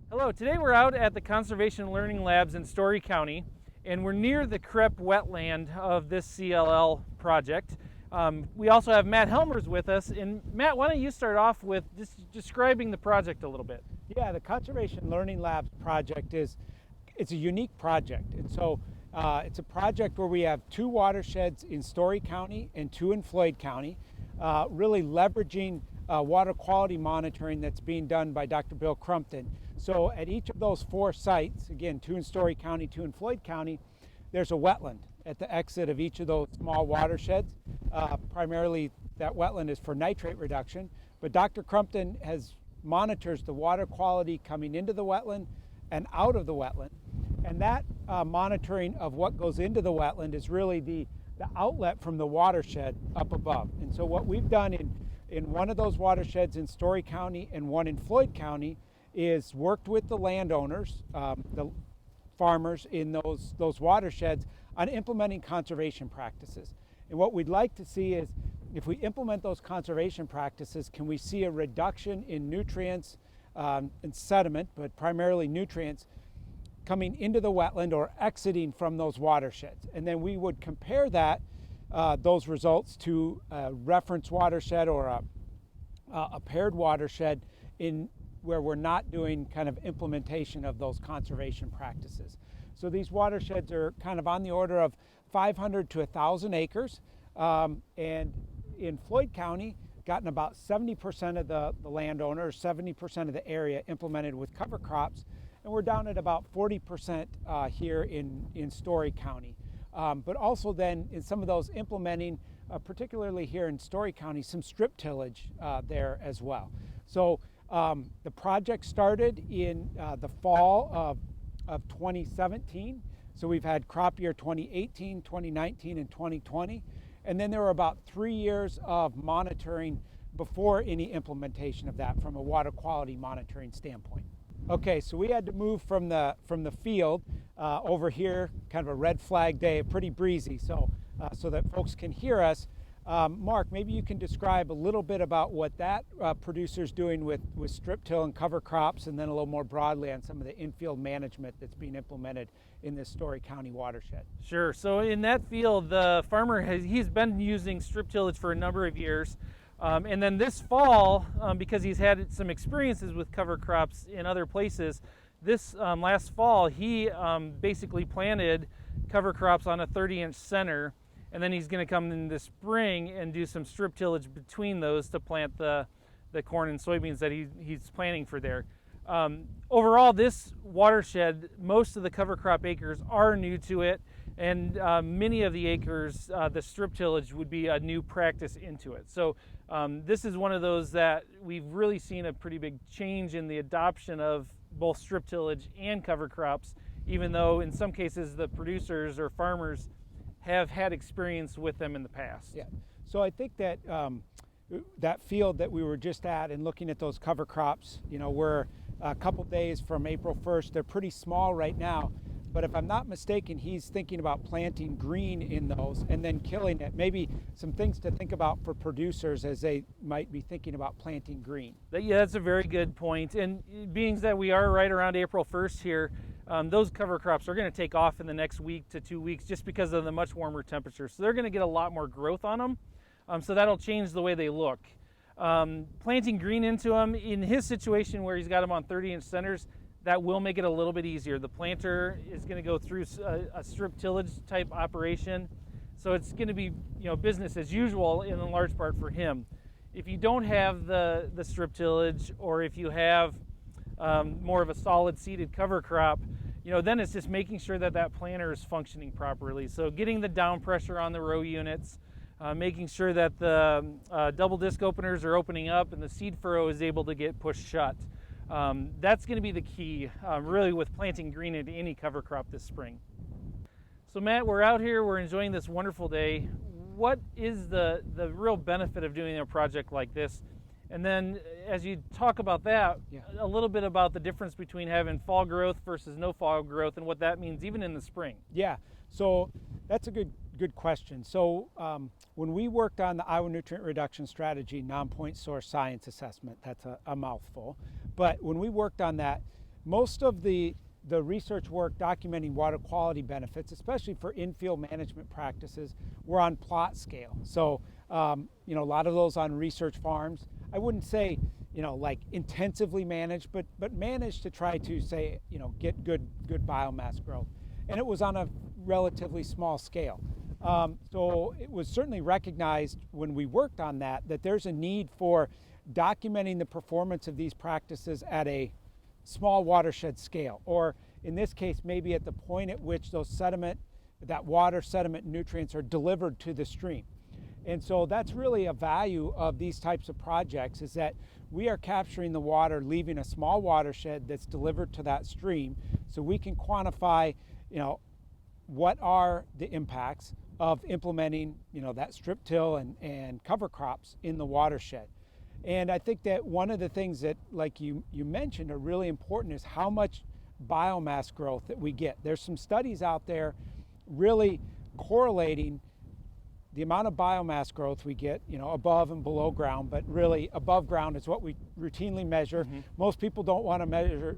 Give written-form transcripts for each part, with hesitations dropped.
Hello, today we're out at the Conservation Learning Labs in Story County, and we're near the CREP wetland of this CLL project. We also have Matt Helmers with us, and Matt, why don't you start off with just describing the project a little bit? Yeah, the Conservation Learning Labs project it's a unique project. And so it's a project where we have 2 watersheds in Story County and 2 in Floyd County, really leveraging water quality monitoring that's being done by Dr. Bill Crumpton. So at each of those 4 sites, again, 2 in Story County, 2 in Floyd County, there's a wetland at the exit of each of those small watersheds. Primarily that wetland is for nitrate reduction, but Dr. Crumpton monitors the water quality coming into the wetland and out of the wetland. And that monitoring of what goes into the wetland is really the outlet from the watershed up above. And so what we've done in one of those watersheds in Story County and one in Floyd County is worked with the landowners, the farmers in those watersheds on implementing conservation practices. And what we'd like to see is, if we implement those conservation practices, can we see a reduction in nutrients and sediment, but primarily nutrients, coming into the wetland or exiting from those watersheds? And then we would compare those results to a reference watershed or a paired watershed where we're not doing kind of implementation of those conservation practices. So these watersheds are kind of on the order of 500 to 1,000 acres. And in Floyd County, gotten about 70% of the landowners, 70% of the area implemented with cover crops. And we're down at about 40% here in Story County. But also then in some of those implementing, particularly here in Story County, some strip tillage there as well. So the project started in the fall of 2017. So we've had crop year 2018, 2019, and 2020. And then there were about 3 years of monitoring before any implementation of that from a water quality monitoring standpoint. Okay, so we had to move from the field over here, kind of a red flag day, pretty breezy, so that folks can hear us. Mark, maybe you can describe a little bit about what that producer's doing with strip till and cover crops, and then a little more broadly on some of the infield management that's being implemented in this Story County watershed. Sure. So in that field, the farmer he's been using strip tillage for a number of years. And then this fall, because he's had some experiences with cover crops in other places, this last fall he basically planted cover crops on a 30-inch center, and then he's going to come in the spring and do some strip tillage between those to plant the corn and soybeans that he's planting for there. Overall, this watershed, most of the cover crop acres are new to it, and many of the acres, the strip tillage would be a new practice into it. So this is one of those that we've really seen a pretty big change in the adoption of both strip tillage and cover crops, even though in some cases the producers or farmers have had experience with them in the past. Yeah, so I think that that field that we were just at and looking at those cover crops, we're a couple days from April 1st. They're pretty small right now, but if I'm not mistaken, he's thinking about planting green in those and then killing it. Maybe some things to think about for producers as they might be thinking about planting green. Yeah, that's a very good point. And being that we are right around April 1st here, those cover crops are going to take off in the next week to 2 weeks just because of the much warmer temperatures. So they're going to get a lot more growth on them. So that'll change the way they look. Planting green into them, in his situation where he's got them on 30-inch centers, that will make it a little bit easier. The planter is going to go through a strip tillage type operation. So it's going to be business as usual in large part for him. If you don't have the strip tillage, or if you have more of a solid seeded cover crop, then it's just making sure that planter is functioning properly. So getting the down pressure on the row units, making sure that the double disc openers are opening up and the seed furrow is able to get pushed shut. That's going to be the key, really, with planting green into any cover crop this spring. So Matt, we're out here, we're enjoying this wonderful day. What is the real benefit of doing a project like this? And then as you talk about that, a little bit about the difference between having fall growth versus no fall growth and what that means even in the spring. Yeah, so that's a good question. So when we worked on the Iowa Nutrient Reduction Strategy non-point source science assessment, that's a mouthful, but when we worked on that, most of the research work documenting water quality benefits, especially for infield management practices, were on plot scale. So, a lot of those on research farms. I wouldn't say, like intensively managed, but managed to try to say, get good biomass growth. And it was on a relatively small scale. So it was certainly recognized when we worked on that there's a need for documenting the performance of these practices at a small watershed scale, or in this case, maybe at the point at which that water, sediment, nutrients are delivered to the stream. And so that's really a value of these types of projects, is that we are capturing the water, leaving a small watershed that's delivered to that stream, so we can quantify, what are the impacts of implementing, that strip till and cover crops in the watershed. And I think that one of the things that, like you mentioned, are really important is how much biomass growth that we get. There's some studies out there really correlating the amount of biomass growth we get, above and below ground, but really above ground is what we routinely measure. Mm-hmm. Most people don't want to measure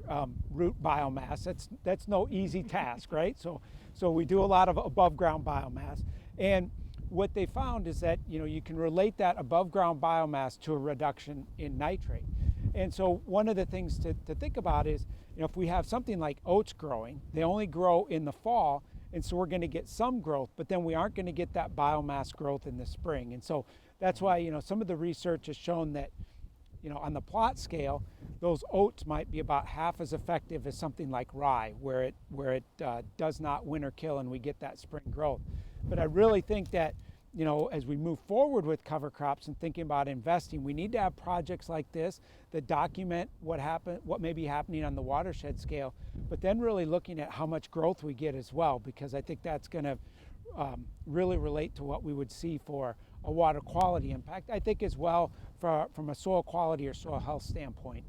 root biomass. That's no easy task, right? So we do a lot of above ground biomass. And what they found is that, you can relate that above ground biomass to a reduction in nitrate. And so one of the things to think about is, if we have something like oats growing, they only grow in the fall, and so we're going to get some growth, but then we aren't going to get that biomass growth in the spring. And so that's why, some of the research has shown that, on the plot scale, those oats might be about half as effective as something like rye, where it does not winter kill and we get that spring growth. But I really think that, as we move forward with cover crops and thinking about investing, we need to have projects like this that document what may be happening on the watershed scale, but then really looking at how much growth we get as well, because I think that's going to really relate to what we would see for a water quality impact, I think, as well from a soil quality or soil health standpoint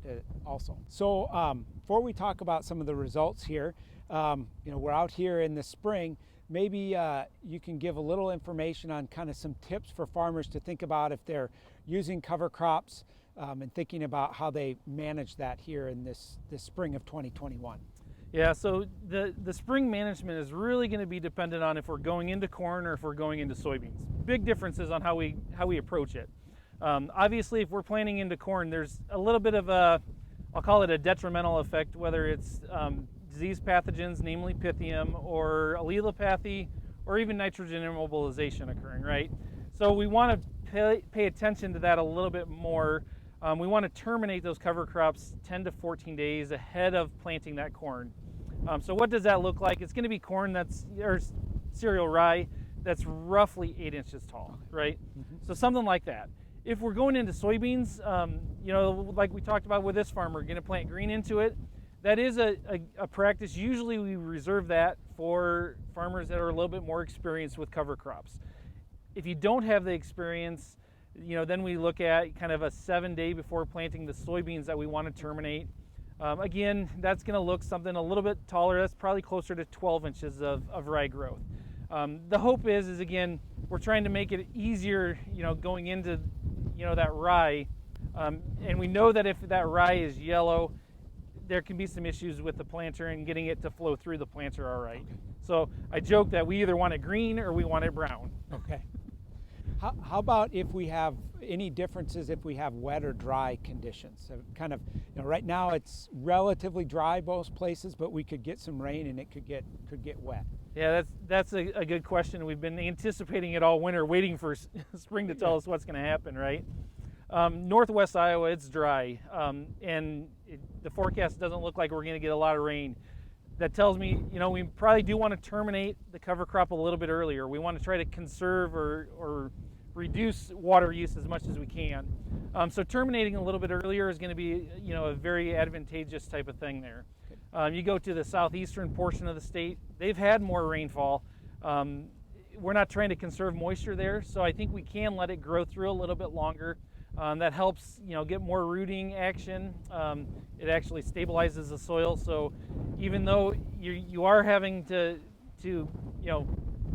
also. So before we talk about some of the results here, we're out here in the spring. Maybe you can give a little information on kind of some tips for farmers to think about if they're using cover crops and thinking about how they manage that here in this spring of 2021. Yeah, so the spring management is really going to be dependent on if we're going into corn or if we're going into soybeans. Big differences on how we approach it. Obviously, if we're planting into corn, there's a little bit of I'll call it a detrimental effect, whether it's disease pathogens, namely Pythium, or allelopathy, or even nitrogen immobilization occurring, right? So we want to pay attention to that a little bit more. We want to terminate those cover crops 10 to 14 days ahead of planting that corn. So what does that look like? It's going to be corn or cereal rye that's roughly 8 inches tall, right? Mm-hmm. So something like that. If we're going into soybeans, like we talked about with this farmer, going to plant green into it, that is a practice. Usually we reserve that for farmers that are a little bit more experienced with cover crops. If you don't have the experience, then we look at kind of a 7-day before planting the soybeans that we want to terminate. Again, that's going to look something a little bit taller. That's probably closer to 12 inches of rye growth. The hope is again, we're trying to make it easier, going into, that rye. And we know that if that rye is yellow, there can be some issues with the planter and getting it to flow through the planter all right. Okay. So I joke that we either want it green or we want it brown. Okay. How about if we have any differences if we have wet or dry conditions? So kind of, right now it's relatively dry most places, but we could get some rain and it could get wet. Yeah, that's a good question. We've been anticipating it all winter, waiting for spring to tell us what's going to happen, right? Northwest Iowa, it's dry, and the forecast doesn't look like we're going to get a lot of rain. That tells me, we probably do want to terminate the cover crop a little bit earlier. We want to try to conserve or reduce water use as much as we can. So terminating a little bit earlier is going to be, a very advantageous type of thing there. You go to the southeastern portion of the state, they've had more rainfall. We're not trying to conserve moisture there, so I think we can let it grow through a little bit longer. That helps, get more rooting action. It actually stabilizes the soil. So even though you are having to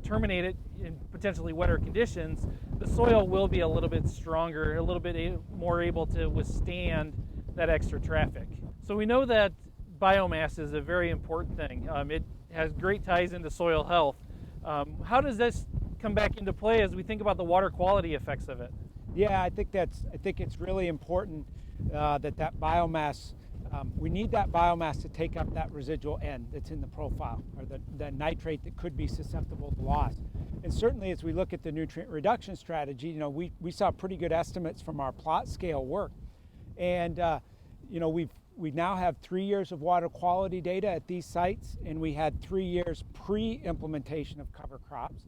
terminate it in potentially wetter conditions, the soil will be a little bit stronger, a little bit more able to withstand that extra traffic. So we know that biomass is a very important thing. It has great ties into soil health. How does this come back into play as we think about the water quality effects of it? Yeah, I think it's really important that biomass. We need that biomass to take up that residual N that's in the profile, or the nitrate that could be susceptible to loss. And certainly, as we look at the nutrient reduction strategy, we saw pretty good estimates from our plot scale work, and we now have 3 years of water quality data at these sites, and we had 3 years pre-implementation of cover crops.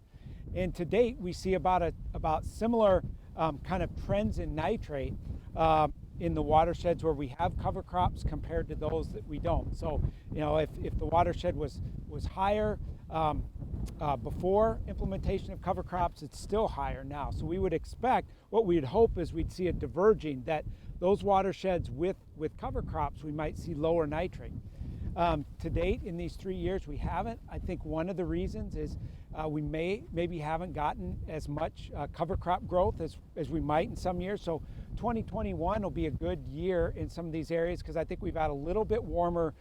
And to date, we see about similar kind of trends in nitrate in the watersheds where we have cover crops compared to those that we don't. So, if the watershed was higher before implementation of cover crops, it's still higher now. So we would expect, what we'd hope is we'd see it diverging, that those watersheds with cover crops, we might see lower nitrate. To date, in these 3 years, we haven't. I think one of the reasons is we maybe haven't gotten as much cover crop growth as we might in some years. So 2021 will be a good year in some of these areas, because I think we've had a little bit warmer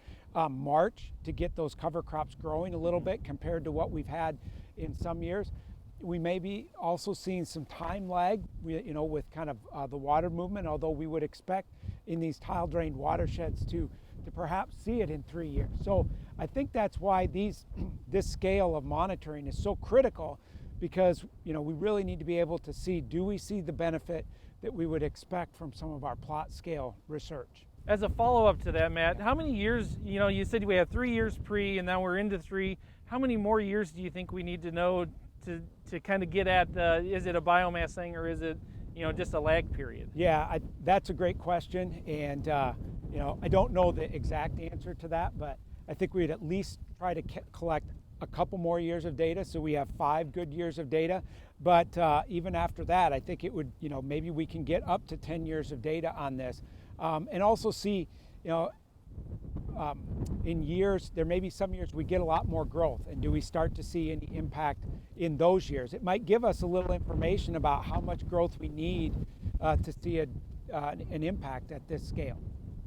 March to get those cover crops growing a little bit compared to what we've had in some years. We may be also seeing some time lag, with kind of the water movement, although we would expect in these tile drained watersheds to perhaps see it in 3 years. So I think that's why this scale of monitoring is so critical, because we really need to be able to see, do we see the benefit that we would expect from some of our plot scale research. As a follow-up to that, Matt, how many years, you said we have 3 years pre and now we're into 3, how many more years do you think we need to know to kind of get at, is it a biomass thing, or is it just a lag period? Yeah, that's a great question, and I don't know the exact answer to that, but I think we'd at least try to collect a couple more years of data, so we have 5 good years of data. But even after that, I think it would, maybe we can get up to 10 years of data on this, and also see, in years, there may be some years we get a lot more growth, and do we start to see any impact in those years? It might give us a little information about how much growth we need to see an impact at this scale.